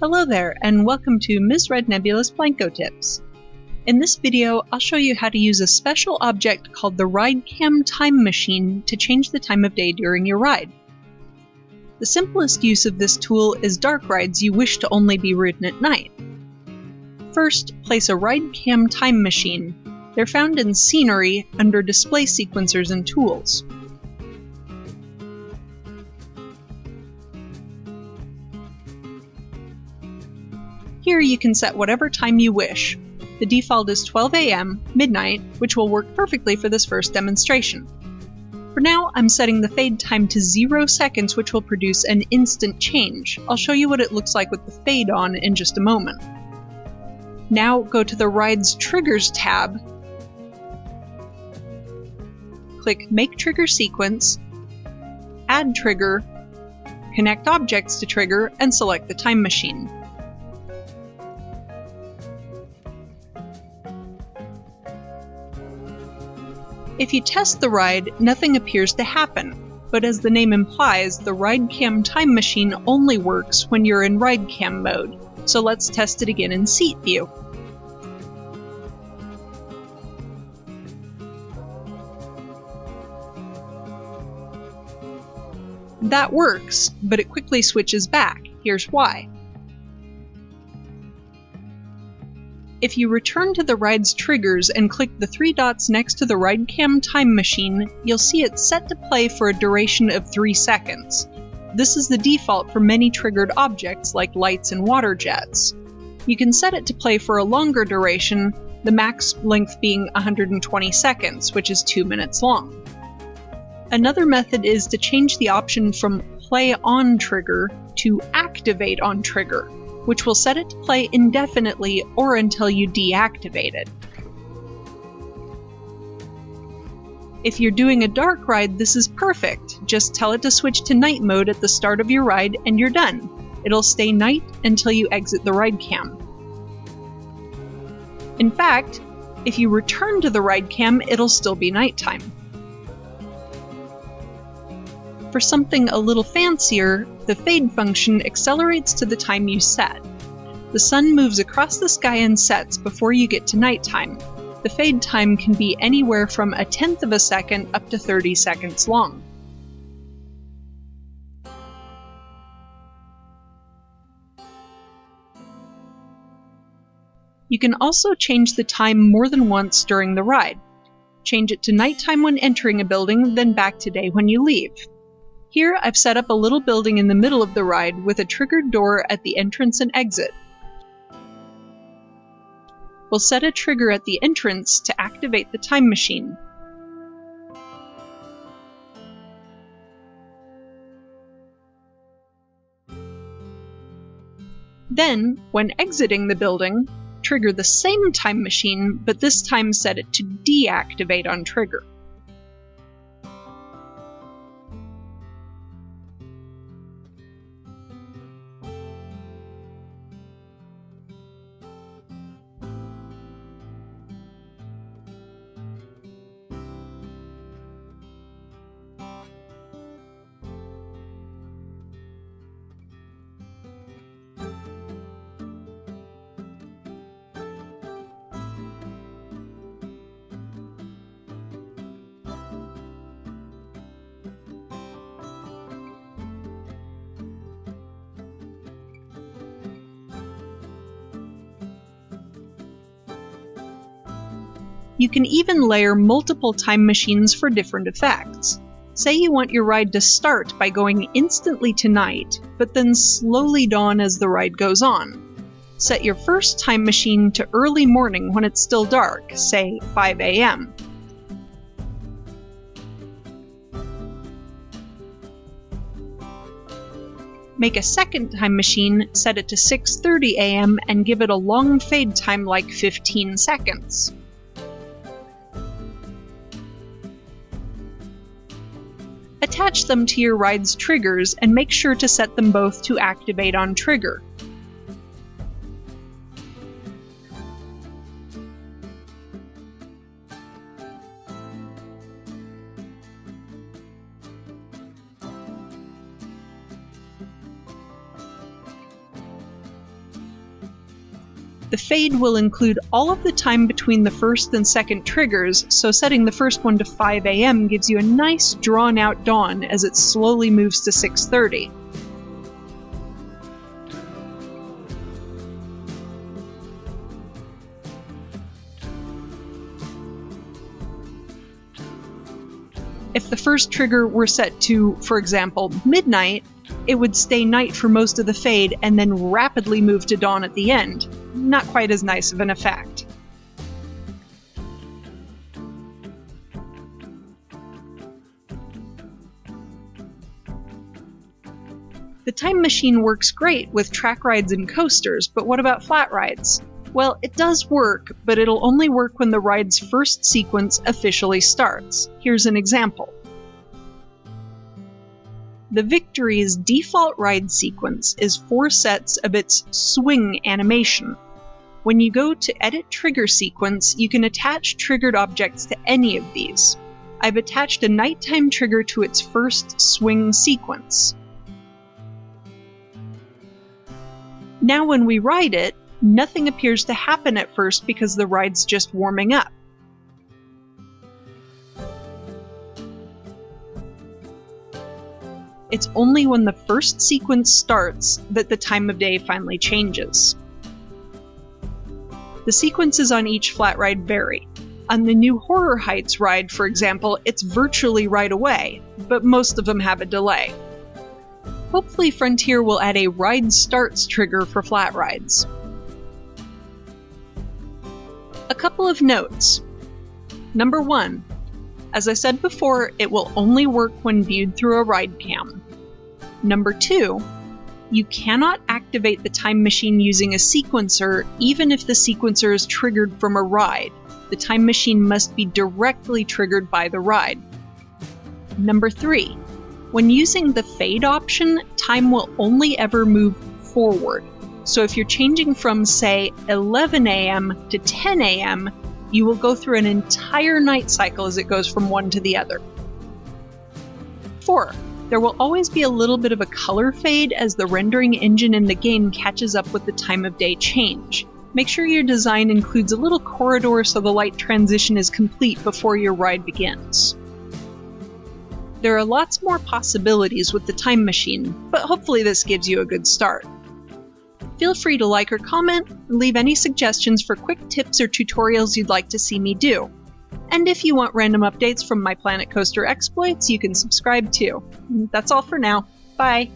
Hello there, and welcome to Ms.RedNebula's PlanCo tips. In this video, I'll show you how to use a special object called the RideCam Time Machine to change the time of day during your ride. The simplest use of this tool is dark rides you wish to only be ridden at night. First, place a RideCam Time Machine. They're found in Scenery under Display Sequencers and Tools. Here you can set whatever time you wish. The default is 12 a.m., midnight, which will work perfectly for this first demonstration. For now, I'm setting the fade time to 0 seconds, which will produce an instant change. I'll show you what it looks like with the fade on in just a moment. Now go to the Ride's Triggers tab, click Make Trigger Sequence, Add Trigger, connect objects to trigger, and select the time machine. If you test the ride, nothing appears to happen, but as the name implies, the RideCam Time Machine only works when you're in RideCam mode, so let's test it again in Seat View. That works, but it quickly switches back. Here's why. If you return to the ride's triggers and click the 3 dots next to the RideCam Time Machine, you'll see it's set to play for a duration of 3 seconds. This is the default for many triggered objects like lights and water jets. You can set it to play for a longer duration, the max length being 120 seconds, which is 2 minutes long. Another method is to change the option from Play on Trigger to Activate on Trigger, which will set it to play indefinitely or until you deactivate it. If you're doing a dark ride, this is perfect. Just tell it to switch to night mode at the start of your ride and you're done. It'll stay night until you exit the RideCam. In fact, if you return to the RideCam, it'll still be nighttime. For something a little fancier, the fade function accelerates to the time you set. The sun moves across the sky and sets before you get to nighttime. The fade time can be anywhere from 1/10 of a second up to 30 seconds long. You can also change the time more than once during the ride. Change it to nighttime when entering a building, then back to day when you leave. Here, I've set up a little building in the middle of the ride with a triggered door at the entrance and exit. We'll set a trigger at the entrance to activate the time machine. Then, when exiting the building, trigger the same time machine, but this time set it to deactivate on trigger. You can even layer multiple time machines for different effects. Say you want your ride to start by going instantly to night, but then slowly dawn as the ride goes on. Set your first time machine to early morning when it's still dark, say 5 a.m. Make a second time machine, set it to 6:30 a.m. and give it a long fade time like 15 seconds. Attach them to your ride's triggers and make sure to set them both to activate on trigger. The fade will include all of the time between the first and second triggers, so setting the first one to 5 a.m. gives you a nice drawn-out dawn as it slowly moves to 6:30. If the first trigger were set to, for example, midnight, it would stay night for most of the fade and then rapidly move to dawn at the end. Not quite as nice of an effect. The time machine works great with track rides and coasters, but what about flat rides? Well, it does work, but it'll only work when the ride's first sequence officially starts. Here's an example. The Victory's default ride sequence is 4 sets of its swing animation. When you go to Edit Trigger Sequence, you can attach triggered objects to any of these. I've attached a nighttime trigger to its first swing sequence. Now when we ride it, nothing appears to happen at first because the ride's just warming up. It's only when the first sequence starts that the time of day finally changes. The sequences on each flat ride vary. On the new Horror Heights ride, for example, it's virtually right away, but most of them have a delay. Hopefully Frontier will add a Ride Starts trigger for flat rides. A couple of notes. Number 1. As I said before, it will only work when viewed through a ride cam. Number 2. You cannot activate the time machine using a sequencer, even if the sequencer is triggered from a ride. The time machine must be directly triggered by the ride. Number 3. When using the fade option, time will only ever move forward. So if you're changing from, say, 11 a.m. to 10 a.m., you will go through an entire night cycle as it goes from one to the other. 4. There will always be a little bit of a color fade as the rendering engine in the game catches up with the time of day change. Make sure your design includes a little corridor so the light transition is complete before your ride begins. There are lots more possibilities with the time machine, but hopefully this gives you a good start. Feel free to like or comment, and leave any suggestions for quick tips or tutorials you'd like to see me do. And if you want random updates from my Planet Coaster exploits, you can subscribe too. That's all for now. Bye!